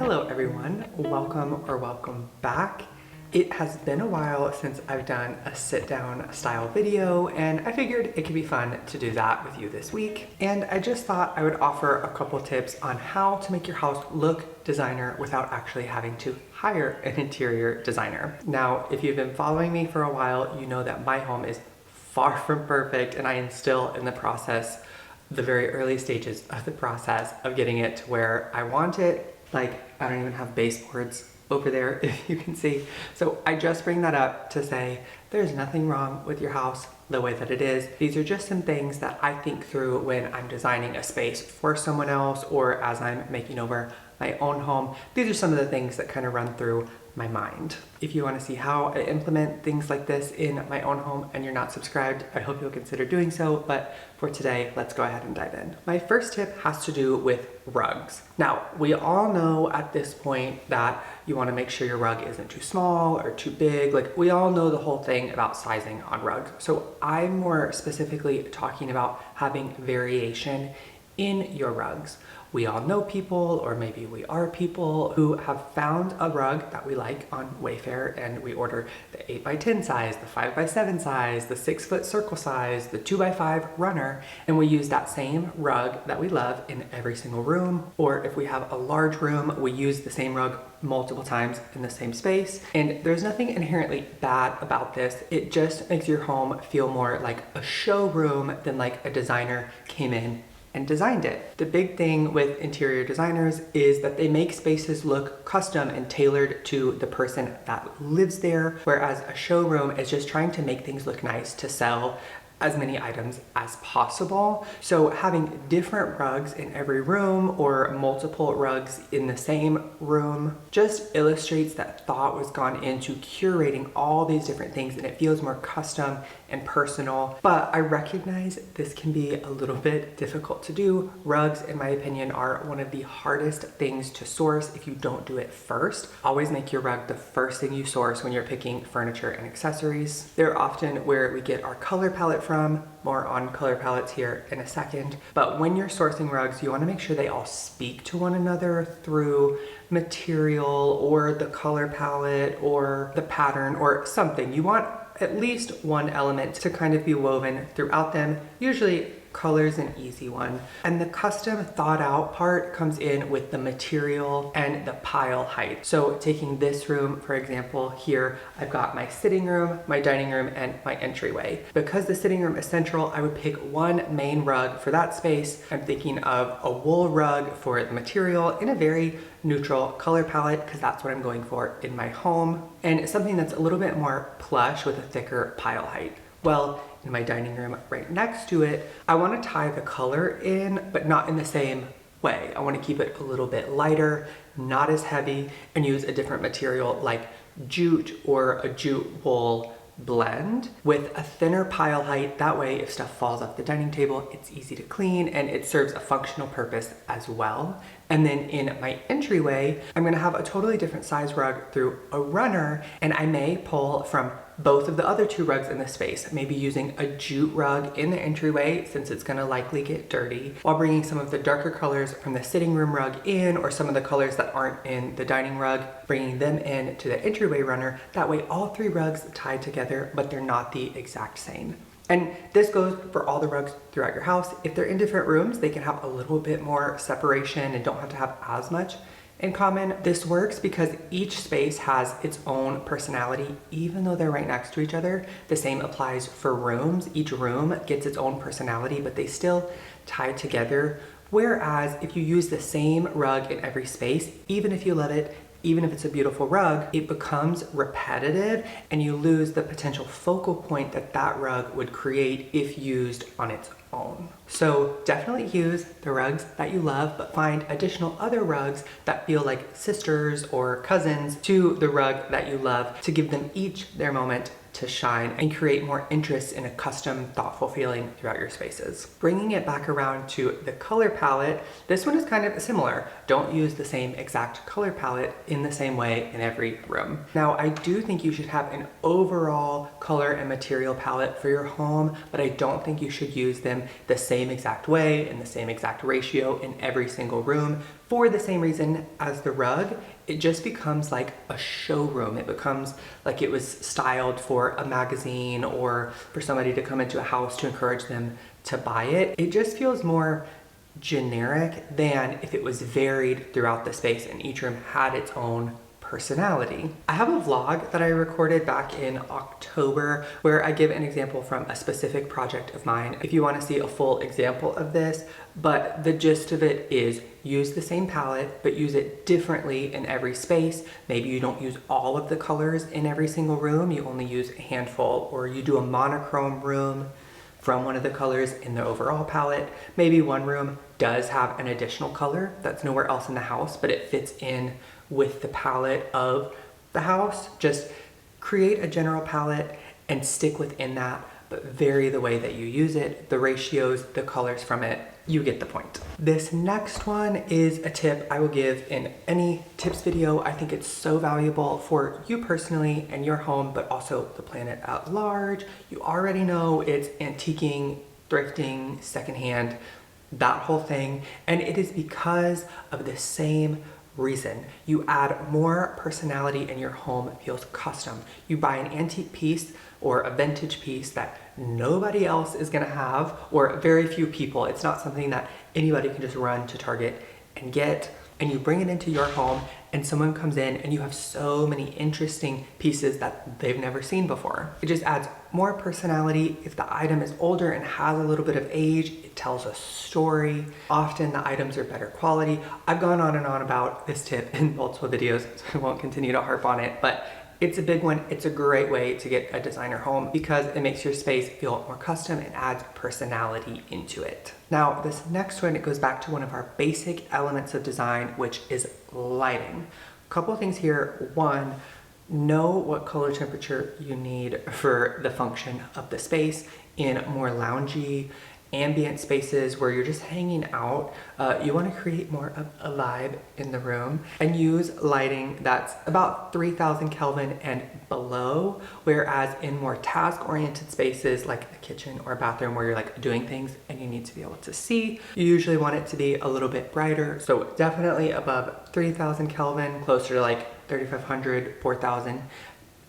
Hello everyone, welcome back. It has been a while since I've done a sit down style video and I figured it could be fun to do that with you this week. And I just thought I would offer a couple tips on how to make your house look designer without actually having to hire an interior designer. Now, if you've been following me for a while, you know that my home is far from perfect and I am still in the process, the very early stages of the process of getting it to where I want it. Like, I don't even have baseboards over there, if you can see. So I just bring that up to say there's nothing wrong with your house the way that it is. These are just some things that I think through when I'm designing a space for someone else or as I'm making over my own home. These are some of the things that kind of run through my mind. If you want to see how I implement things like this in my own home and you're not subscribed, I hope you'll consider doing so. But for today, let's go ahead and dive in. My first tip has to do with rugs. Now, we all know at this point that you want to make sure your rug isn't too small or too big. Like, we all know the whole thing about sizing on rugs. So I'm more specifically talking about having variation in your rugs. We all know people, or maybe we are people, who have found a rug that we like on Wayfair and we order the 8x10 size, the 5x7 size, the 6-foot circle size, the 2x5 runner, and we use that same rug that we love in every single room. Or if we have a large room, we use the same rug multiple times in the same space. And there's nothing inherently bad about this. It just makes your home feel more like a showroom than like a designer came in and designed it. The big thing with interior designers is that they make spaces look custom and tailored to the person that lives there, whereas a showroom is just trying to make things look nice to sell as many items as possible. So having different rugs in every room or multiple rugs in the same room just illustrates that thought was gone into curating all these different things, and it feels more custom and personal. But I recognize this can be a little bit difficult to do. Rugs, in my opinion, are one of the hardest things to source if you don't do it first. Always make your rug the first thing you source when you're picking furniture and accessories. They're often where we get our color palette from. More on color palettes here in a second. But when you're sourcing rugs, you want to make sure they all speak to one another through material or the color palette or the pattern or something. You want at least one element to kind of be woven throughout them. Usually color's an easy one. And the custom thought out part comes in with the material and the pile height. So taking this room, for example, here, I've got my sitting room, my dining room, and my entryway. Because the sitting room is central, I would pick one main rug for that space. I'm thinking of a wool rug for the material in a very neutral color palette, because that's what I'm going for in my home. And something that's a little bit more plush with a thicker pile height. Well, in my dining room right next to it, I want to tie the color in, but not in the same way. I want to keep it a little bit lighter, not as heavy, and use a different material like jute or a jute wool blend with a thinner pile height. That way, if stuff falls off the dining table, it's easy to clean and it serves a functional purpose as well. And then in my entryway, I'm gonna have a totally different size rug through a runner, and I may pull from both of the other two rugs in the space, maybe using a jute rug in the entryway since it's gonna likely get dirty, while bringing some of the darker colors from the sitting room rug in, or some of the colors that aren't in the dining rug, bringing them in to the entryway runner. That way all three rugs tie together, but they're not the exact same. And this goes for all the rugs throughout your house. If they're in different rooms, they can have a little bit more separation and don't have to have as much in common. This works because each space has its own personality, even though they're right next to each other. The same applies for rooms. Each room gets its own personality, but they still tie together. Whereas if you use the same rug in every space, even if you love it, even if it's a beautiful rug, it becomes repetitive and you lose the potential focal point that that rug would create if used on its own. So definitely use the rugs that you love, but find additional other rugs that feel like sisters or cousins to the rug that you love to give them each their moment to shine and create more interest in a custom, thoughtful feeling throughout your spaces. Bringing it back around to the color palette, this one is kind of similar. Don't use the same exact color palette in the same way in every room. Now, I do think you should have an overall color and material palette for your home, but I don't think you should use them the same exact way in the same exact ratio in every single room for the same reason as the rug. It just becomes like a showroom. It becomes like it was styled for a magazine or for somebody to come into a house to encourage them to buy it. It just feels more generic than if it was varied throughout the space and each room had its own personality. I have a vlog that I recorded back in October where I give an example from a specific project of mine if you want to see a full example of this, but the gist of it is use the same palette but use it differently in every space. Maybe you don't use all of the colors in every single room, you only use a handful, or you do a monochrome room from one of the colors in the overall palette. Maybe one room does have an additional color that's nowhere else in the house, but it fits in with the palette of the house. Just create a general palette and stick within that, but vary the way that you use it, the ratios, the colors from it. You get the point. This next one is a tip I will give in any tips video. I think it's so valuable for you personally and your home, but also the planet at large. You already know it's antiquing, thrifting, secondhand, that whole thing. And it is because of the same reason. You add more personality and your home feels custom. You buy an antique piece or a vintage piece that nobody else is gonna have, or very few people. It's not something that anybody can just run to Target and get, and you bring it into your home and someone comes in and you have so many interesting pieces that they've never seen before. It just adds more personality. If the item is older and has a little bit of age, it tells a story. Often the items are better quality. I've gone on and on about this tip in multiple videos, so I won't continue to harp on it, but it's a big one. It's a great way to get a designer home because it makes your space feel more custom and adds personality into it. Now, this next one, it goes back to one of our basic elements of design, which is lighting. A couple of things here. One, know what color temperature you need for the function of the space. In more loungy, ambient spaces where you're just hanging out, you want to create more of a vibe in the room and use lighting that's about 3000 Kelvin and below, whereas in more task-oriented spaces like a kitchen or a bathroom where you're like doing things and you need to be able to see, you usually want it to be a little bit brighter. So definitely above 3000 Kelvin, closer to like 3500, 4000,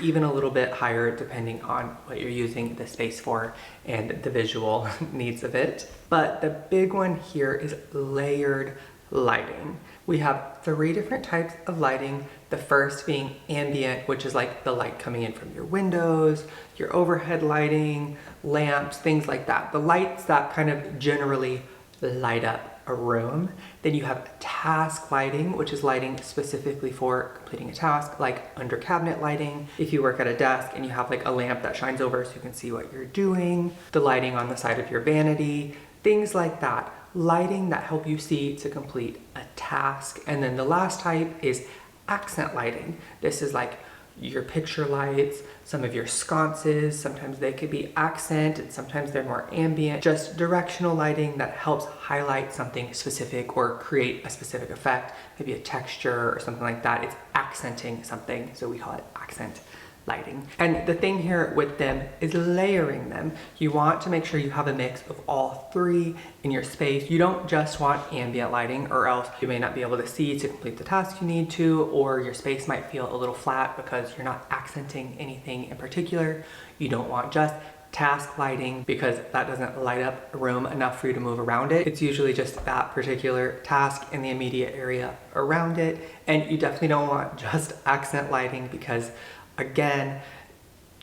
even a little bit higher depending on what you're using the space for and the visual needs of it. But the big one here is layered lighting. We have 3 different types of lighting. The first being ambient, which is like the light coming in from your windows, your overhead lighting, lamps, things like that. The lights that kind of generally light up a room. Then you have task lighting, which is lighting specifically for completing a task, like under cabinet lighting. If you work at a desk and you have like a lamp that shines over so you can see what you're doing, the lighting on the side of your vanity, things like that. Lighting that help you see to complete a task. And then the last type is accent lighting. This is like your picture lights, some of your sconces, sometimes they could be accent and sometimes they're more ambient. Just directional lighting that helps highlight something specific or create a specific effect, maybe a texture or something like that. It's accenting something, so we call it accent lighting. And the thing here with them is layering them. You want to make sure you have a mix of all 3 in your space. You don't just want ambient lighting, or else you may not be able to see to complete the task you need to, or your space might feel a little flat because you're not accenting anything in particular. You don't want just task lighting because that doesn't light up a room enough for you to move around it. It's usually just that particular task in the immediate area around it. And you definitely don't want just accent lighting because again,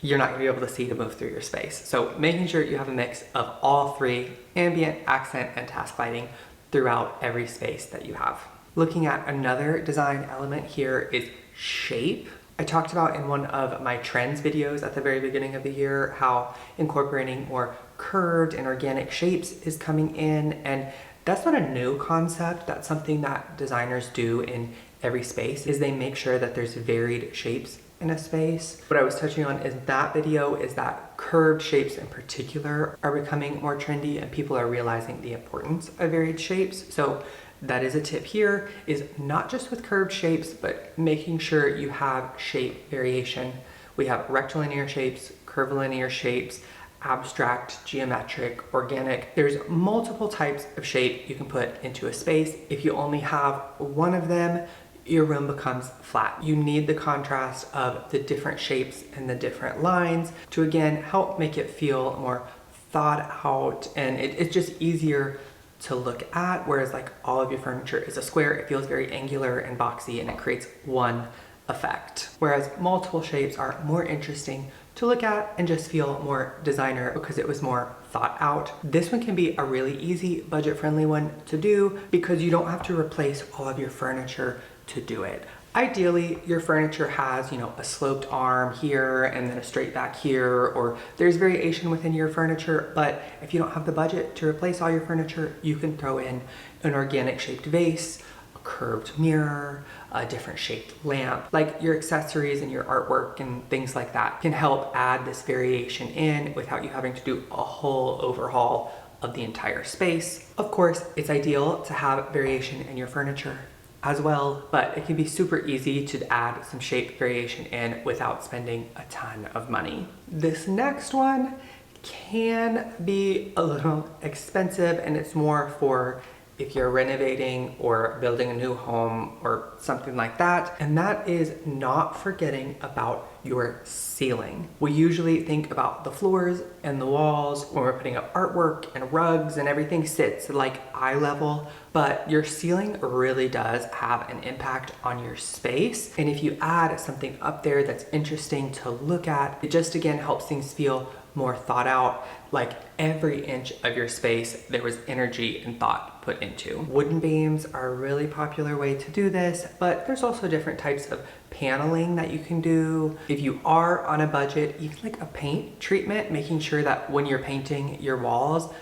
you're not gonna be able to see to move through your space. So making sure you have a mix of all 3, ambient, accent, and task lighting throughout every space that you have. Looking at another design element here is shape. I talked about in one of my trends videos at the very beginning of the year how incorporating more curved and organic shapes is coming in, and that's not a new concept. That's something that designers do in every space, is they make sure that there's varied shapes in a space. What I was touching on in that video is that curved shapes in particular are becoming more trendy and people are realizing the importance of varied shapes. So that is a tip here, is not just with curved shapes, but making sure you have shape variation. We have rectilinear shapes, curvilinear shapes, abstract, geometric, organic. There's multiple types of shape you can put into a space. If you only have one of them, your room becomes flat. You need the contrast of the different shapes and the different lines to, again, help make it feel more thought out, and it's just easier to look at, whereas like all of your furniture is a square, it feels very angular and boxy and it creates one effect. Whereas multiple shapes are more interesting to look at and just feel more designer because it was more thought out. This one can be a really easy, budget-friendly one to do because you don't have to replace all of your furniture to do it. Ideally, your furniture has, a sloped arm here and then a straight back here, or there's variation within your furniture, but if you don't have the budget to replace all your furniture, you can throw in an organic shaped vase, a curved mirror, a different shaped lamp. Like your accessories and your artwork and things like that can help add this variation in without you having to do a whole overhaul of the entire space. Of course, it's ideal to have variation in your furniture as well, but it can be super easy to add some shape variation in without spending a ton of money. This next one can be a little expensive, and it's more for if you're renovating or building a new home or something like that, and that is not forgetting about your ceiling. We usually think about the floors and the walls when we're putting up artwork and rugs and everything sits like eye level, but your ceiling really does have an impact on your space. And if you add something up there that's interesting to look at, it just again helps things feel more thought out, like every inch of your space there was energy and thought put into. Wooden beams are a really popular way to do this, but there's also different types of paneling that you can do. If you are on a budget, even like a paint treatment, making sure that when you're painting your walls,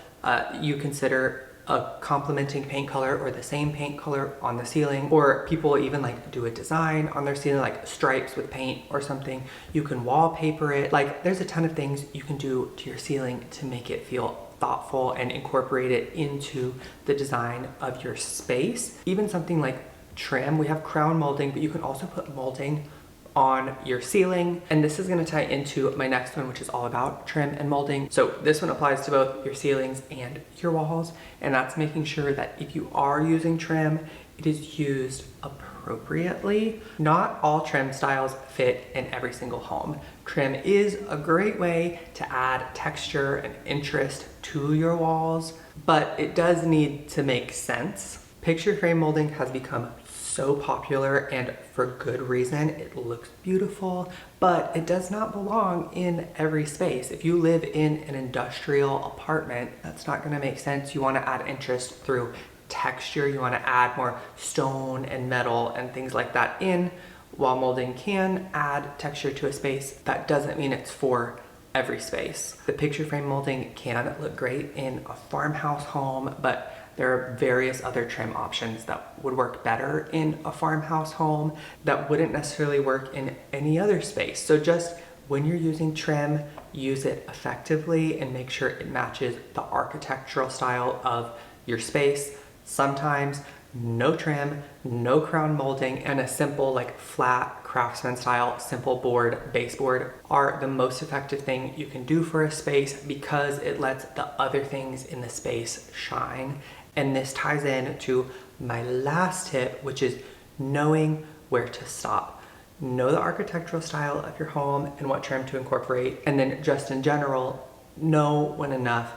you consider a complementing paint color or the same paint color on the ceiling, or people even like do a design on their ceiling, like stripes with paint or something. You can wallpaper it. Like there's a ton of things you can do to your ceiling to make it feel thoughtful and incorporate it into the design of your space. Even something like trim, we have crown molding, but you can also put molding on your ceiling. And this is going to tie into my next one, which is all about trim and molding. So this one applies to both your ceilings and your walls. And that's making sure that if you are using trim, it is used appropriately. Not all trim styles fit in every single home. Trim is a great way to add texture and interest to your walls, but it does need to make sense. Picture frame molding has become so popular, and for good reason. It looks beautiful, but it does not belong in every space. If you live in an industrial apartment, that's not going to make sense. You want to add interest through texture. You want to add more stone and metal and things like that in. Wall molding can add texture to a space. That doesn't mean it's for every space. The picture frame molding can look great in a farmhouse home, but there are various other trim options that would work better in a farmhouse home that wouldn't necessarily work in any other space. So just when you're using trim, use it effectively and make sure it matches the architectural style of your space. Sometimes no trim, no crown molding, and a simple like flat craftsman style simple board, baseboard are the most effective thing you can do for a space because it lets the other things in the space shine. And this ties in to my last tip, which is knowing where to stop. Know the architectural style of your home and what trim to incorporate. And then just in general, know when enough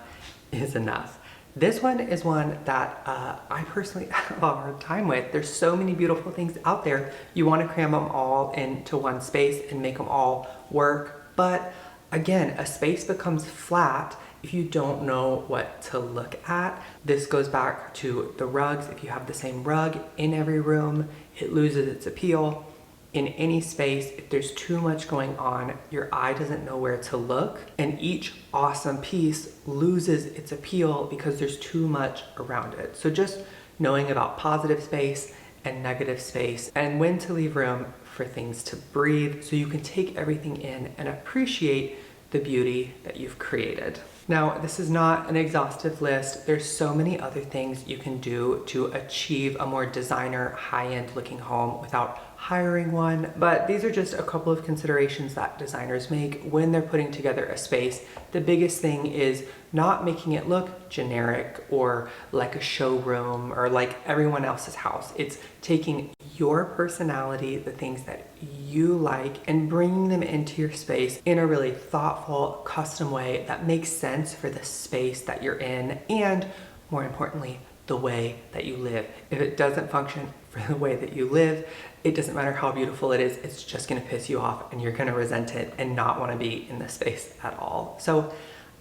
is enough. This one is one that I personally have a hard time with. There's so many beautiful things out there. You want to cram them all into one space and make them all work. But again, a space becomes flat if you don't know what to look at. This goes back to the rugs. If you have the same rug in every room, it loses its appeal. In any space, if there's too much going on, your eye doesn't know where to look, and each awesome piece loses its appeal because there's too much around it. So just knowing about positive space and negative space and when to leave room for things to breathe so you can take everything in and appreciate the beauty that you've created. Now, this is not an exhaustive list. There's so many other things you can do to achieve a more designer, high-end looking home without hiring one, but these are just a couple of considerations that designers make when they're putting together a space. The biggest thing is not making it look generic or like a showroom or like everyone else's house. It's taking your personality, the things that you like, and bringing them into your space in a really thoughtful, custom way that makes sense for the space that you're in and, more importantly, the way that you live. If it doesn't function for the way that you live, it doesn't matter how beautiful it is, it's just gonna piss you off and you're gonna resent it and not wanna be in this space at all. So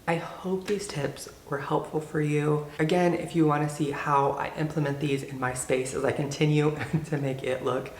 I hope these tips were helpful for you. Again, if you wanna see how I implement these in my space as I continue to make it look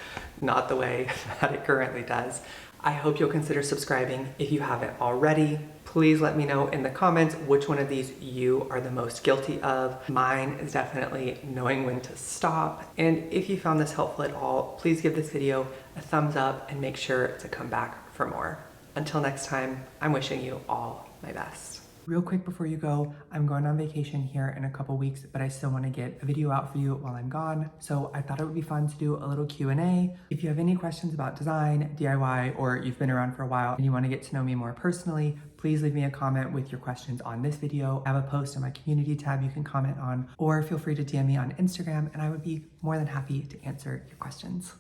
not the way that it currently does, I hope you'll consider subscribing if you haven't already. Please let me know in the comments which one of these you are the most guilty of. Mine is definitely knowing when to stop. And if you found this helpful at all, please give this video a thumbs up and make sure to come back for more. Until next time, I'm wishing you all my best. Real quick before you go, I'm going on vacation here in a couple weeks, but I still want to get a video out for you while I'm gone. So I thought it would be fun to do a little Q&A. If you have any questions about design, DIY, or you've been around for a while and you want to get to know me more personally, please leave me a comment with your questions on this video. I have a post on my community tab you can comment on, or feel free to DM me on Instagram and I would be more than happy to answer your questions.